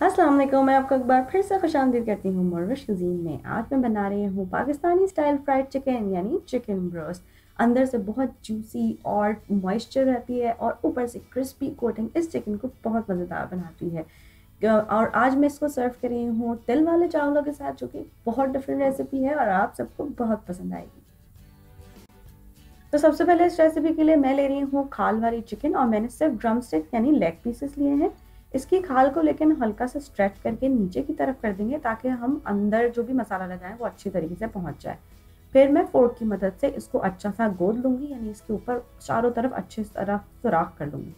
अस्सलाम वालेकुम। मैं आपको एक बार फिर से खुशामदीद करती हूँ मोरिश कुज़ीन में। आज मैं बना रही हूँ पाकिस्तानी स्टाइल फ्राइड चिकन यानी चिकन ब्रोस्ट। अंदर से बहुत जूसी और मॉइस्चर रहती है और ऊपर से क्रिस्पी कोटिंग इस चिकन को बहुत मज़ेदार बनाती है। और आज मैं इसको सर्व कर रही हूँ तिल वाले चावलों के साथ, जो कि बहुत डिफरेंट रेसिपी है और आप सबको बहुत पसंद आएगी। तो सबसे पहले इस रेसिपी के लिए मैं ले रही हूँ खाल वाली चिकन और मैंने सिर्फ ड्रम स्टिक यानी लेग पीसेस लिए हैं। इसकी खाल को लेकिन हल्का सा स्ट्रेच करके नीचे की तरफ कर देंगे ताकि हम अंदर जो भी मसाला लगाएं वो अच्छी तरीके से पहुंच जाए। फिर मैं फोर्क की मदद से इसको अच्छा सा गोद लूंगी, यानी इसके ऊपर चारों तरफ अच्छी तरह सुराख कर लूंगी।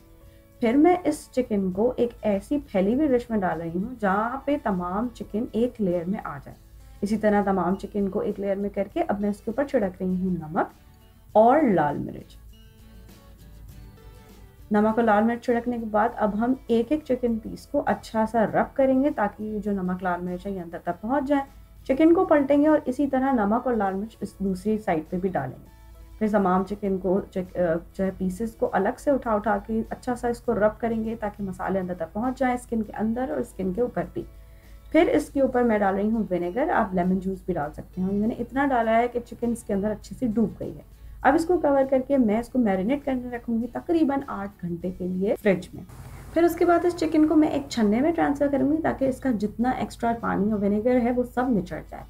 फिर मैं इस चिकन को एक ऐसी फैली हुई डिश में डाल रही हूँ जहाँ पे तमाम चिकन एक लेयर में आ जाए। इसी तरह तमाम चिकन को एक लेयर में करके अब मैं इसके ऊपर छिड़क रही हूँ नमक और लाल मिर्च। नमक और लाल मिर्च छिड़कने के बाद अब हम एक एक चिकन पीस को अच्छा सा रब करेंगे ताकि जो नमक लाल मिर्च है ये अंदर तक पहुंच जाए। चिकन को पलटेंगे और इसी तरह नमक और लाल मिर्च इस दूसरी साइड पे भी डालेंगे। फिर तमाम चिकन को जो है पीसेस को अलग से उठा उठा के अच्छा सा इसको रब करेंगे ताकि मसाले अंदर तक पहुंच जाए, स्किन के अंदर और स्किन के ऊपर भी। फिर इसके ऊपर मैं डाल रही हूँ विनेगर, आप लेमन जूस भी डाल सकते हैं। मैंने इतना डाला है कि चिकन इसके अंदर अच्छे से डूब गई है। अब इसको कवर करके मैं इसको मैरिनेट करने रखूंगी तकरीबन 8 घंटे के लिए फ्रिज में। फिर उसके बाद इस चिकन को मैं एक छन्ने में ट्रांसफ़र करूंगी ताकि इसका जितना एक्स्ट्रा पानी और विनेगर है वो सब निचड़ जाए।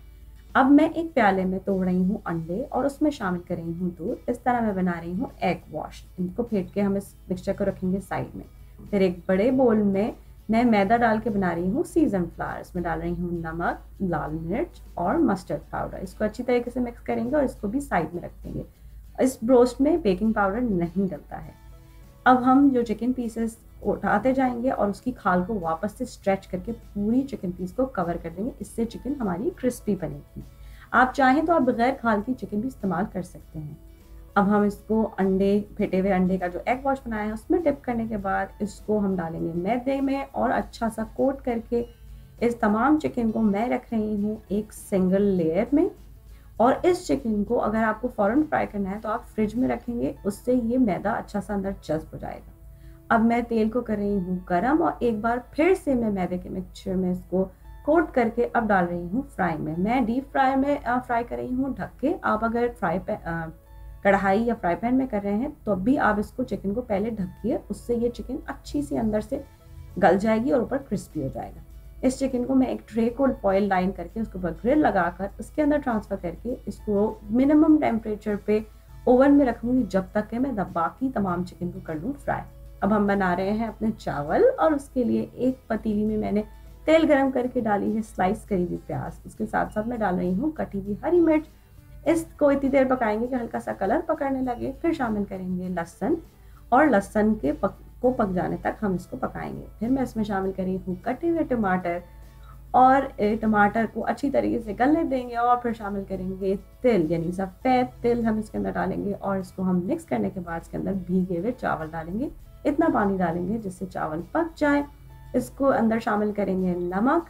अब मैं एक प्याले में तोड़ रही हूँ अंडे और उसमें शामिल कर रही हूँ दूध। इस तरह मैं बना रही हूँ एग वॉश। इनको फेंट के हम इस मिक्सचर को रखेंगे साइड में। फिर एक बड़े बोल में मैं मैदा डाल के बना रही हूँ सीजन फ्लावर। इसमें डाल रही हूँ नमक, लाल मिर्च और मस्टर्ड पाउडर। इसको अच्छी तरीके से मिक्स करेंगे और इसको भी साइड में रख देंगे। इस ब्रोस्ट में बेकिंग पाउडर नहीं डलता है। अब हम जो चिकन पीसेस उठाते जाएंगे और उसकी खाल को वापस से स्ट्रेच करके पूरी चिकन पीस को कवर कर देंगे। इससे चिकन हमारी क्रिस्पी बनेगी। आप चाहें तो आप बगैर खाल की चिकन भी इस्तेमाल कर सकते हैं। अब हम इसको अंडे, फेटे हुए अंडे का जो एग वॉश बनाया है उसमें डिप करने के बाद इसको हम डालेंगे मैदे में और अच्छा सा कोट करके इस तमाम चिकन को मैं रख रही हूँ एक सिंगल लेयर में। और इस चिकन को अगर आपको फ़ौरन फ्राई करना है तो आप फ्रिज में रखेंगे, उससे ये मैदा अच्छा सा अंदर जज्ब हो जाएगा। अब मैं तेल को कर रही हूँ गरम और एक बार फिर से मैं मैदे के मिक्सचर में इसको कोट करके अब डाल रही हूँ फ्राई में। मैं डीप फ्राई में फ्राई कर रही हूँ ढक के। आप अगर कढ़ाई या फ्राई पैन में कर रहे हैं तो भी आप इसको चिकन को पहले ढकिए, उससे ये चिकन अच्छी सी अंदर से गल जाएगी और ऊपर क्रिस्पी हो जाएगा। इस चिकन को मैं एक ट्रे को फॉयल लाइन करके उसके ऊपर ग्रिल लगाकर उसके अंदर ट्रांसफ़र करके इसको मिनिमम टेम्परेचर पे ओवन में रखूँगी जब तक कि मैं बाकी तमाम चिकन को कर लूँ फ्राई। अब हम बना रहे हैं अपने चावल और उसके लिए एक पतीली में मैंने तेल गरम करके डाली है स्लाइस करी हुई प्याज। उसके साथ साथ मैं डाल रही हूँ कटी हुई हरी मिर्च। इसको इतनी देर पकाएंगे कि हल्का सा कलर पकड़ने लगे। फिर शामिल करेंगे लहसुन और लहसुन को पक जाने तक हम इसको पकाएंगे। फिर मैं इसमें शामिल करी हूँ कटे हुए टमाटर और टमाटर को अच्छी तरीके से गलने देंगे और फिर शामिल करेंगे तिल, यानी सफ़ेद तिल हम इसके अंदर डालेंगे और इसको हम मिक्स करने के बाद इसके अंदर भीगे हुए चावल डालेंगे। इतना पानी डालेंगे जिससे चावल पक जाए। इसको अंदर शामिल करेंगे नमक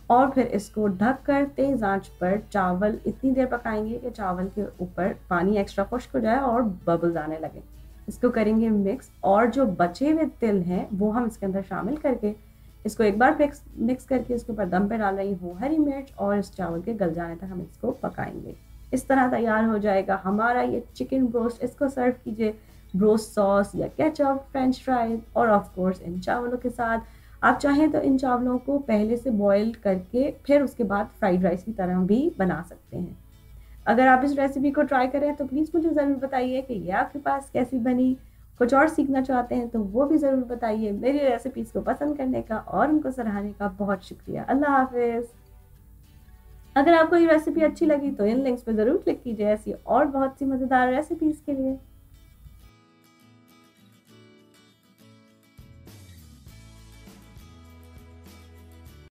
और फिर इसको ढक कर तेज़ आंच पर चावल इतनी देर पकाएंगे कि चावल के ऊपर पानी एक्स्ट्रा खुश्क हो जाए और बबल्स आने लगे। इसको करेंगे मिक्स और जो बचे हुए तिल हैं वो हम इसके अंदर शामिल करके इसको एक बार मिक्स करके इसके ऊपर दम पे डाल रही हूँ हरी मिर्च और इस चावल के गल जाने तक हम इसको पकाएंगे। इस तरह तैयार हो जाएगा हमारा ये चिकन ब्रोस्ट। इसको सर्व कीजिए ब्रोस्ट सॉस या केचप, फ्रेंच फ्राइज और ऑफ कोर्स इन चावलों के साथ। आप चाहें तो इन चावलों को पहले से बॉईल करके फिर उसके बाद फ्राइड राइस की तरह भी बना सकते हैं। अगर आप इस रेसिपी को ट्राई करें तो प्लीज़ मुझे ज़रूर बताइए कि ये आपके पास कैसी बनी। कुछ और सीखना चाहते हैं तो वो भी ज़रूर बताइए। मेरी रेसिपीज़ को पसंद करने का और उनको सराहने का बहुत शुक्रिया। अल्लाह हाफिज़। अगर आपको ये रेसिपी अच्छी लगी तो इन लिंक्स पे ज़रूर क्लिक कीजिए ऐसी और बहुत सी मज़ेदार रेसिपीज़ के लिए।